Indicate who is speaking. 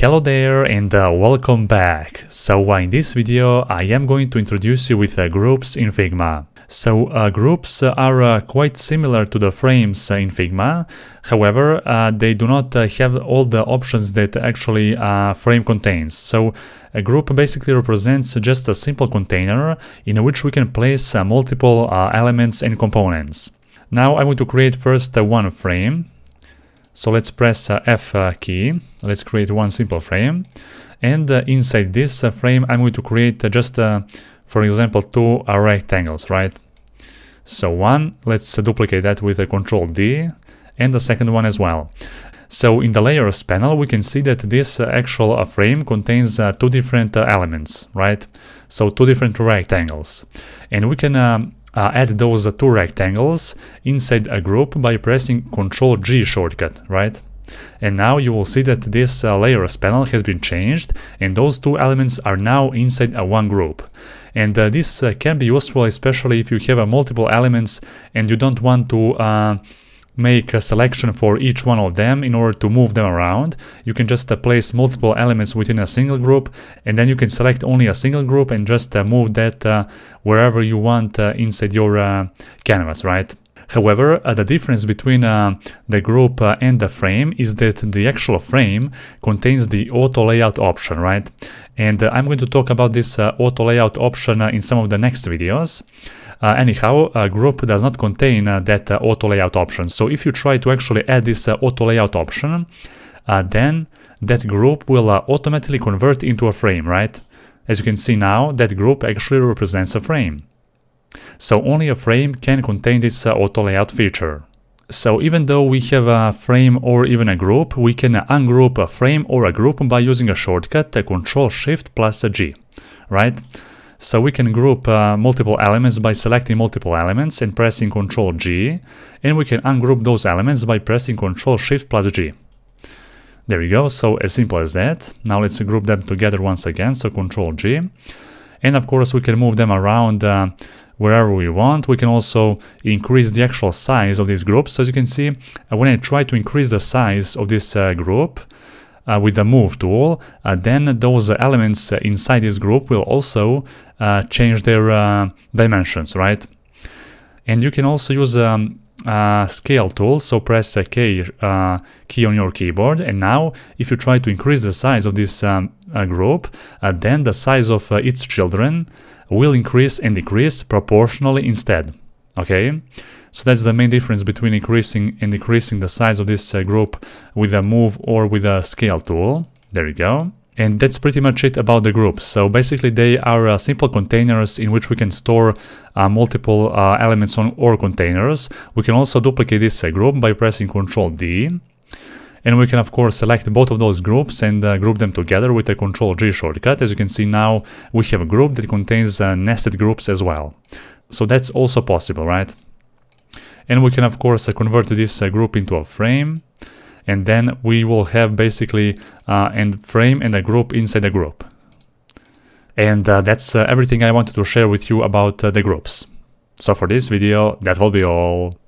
Speaker 1: Hello there and welcome back. So in this video I am going to introduce you with groups in Figma. So groups are quite similar to the frames in Figma. However, they do not have all the options that actually frame contains. So a group basically represents just a simple container in which we can place multiple elements and components. Now I'm going to create first one frame. So let's press F key, let's create one simple frame, and inside this frame I'm going to create just, for example, two rectangles, right? So one, let's duplicate that with a Ctrl D, and the second one as well. So in the layers panel we can see that this actual frame contains two different elements, right? So two different rectangles, and we can add those two rectangles inside a group by pressing Ctrl G shortcut, right? And now you will see that this layers panel has been changed and those two elements are now inside a one group. And this can be useful especially if you have multiple elements and you don't want to make a selection for each one of them in order to move them around. You can just place multiple elements within a single group, and then you can select only a single group and just move that wherever you want inside your canvas, right? However, the difference between the group and the frame is that the actual frame contains the auto layout option, right? And I'm going to talk about this auto layout option in some of the next videos. Anyhow, a group does not contain that auto layout option. So if you try to actually add this auto layout option, then that group will automatically convert into a frame, right? As you can see now, that group actually represents a frame. So only a frame can contain this auto layout feature. So even though we have a frame or even a group, we can ungroup a frame or a group by using a shortcut, Ctrl Shift plus G, right? So we can group multiple elements by selecting multiple elements and pressing Ctrl G, and we can ungroup those elements by pressing Ctrl Shift plus G. There we go, so as simple as that. Now let's group them together once again, so Ctrl G. And of course we can move them around wherever we want. We can also increase the actual size of these groups. So as you can see, when I try to increase the size of this group, with the move tool, then those elements inside this group will also change their dimensions, right? And you can also use a scale tool, so press a K key on your keyboard, and now if you try to increase the size of this group, then the size of its children will increase and decrease proportionally instead, okay? So that's the main difference between increasing and decreasing the size of this group with a move or with a scale tool. There you go. And that's pretty much it about the groups. So basically they are simple containers in which we can store multiple elements on or containers. We can also duplicate this group by pressing Ctrl D. And we can of course select both of those groups and group them together with a Ctrl G shortcut. As you can see now we have a group that contains nested groups as well. So that's also possible, right? And we can of course convert this group into a frame, and then we will have basically a frame and a group inside a group. And that's everything I wanted to share with you about the groups. So for this video, that will be all.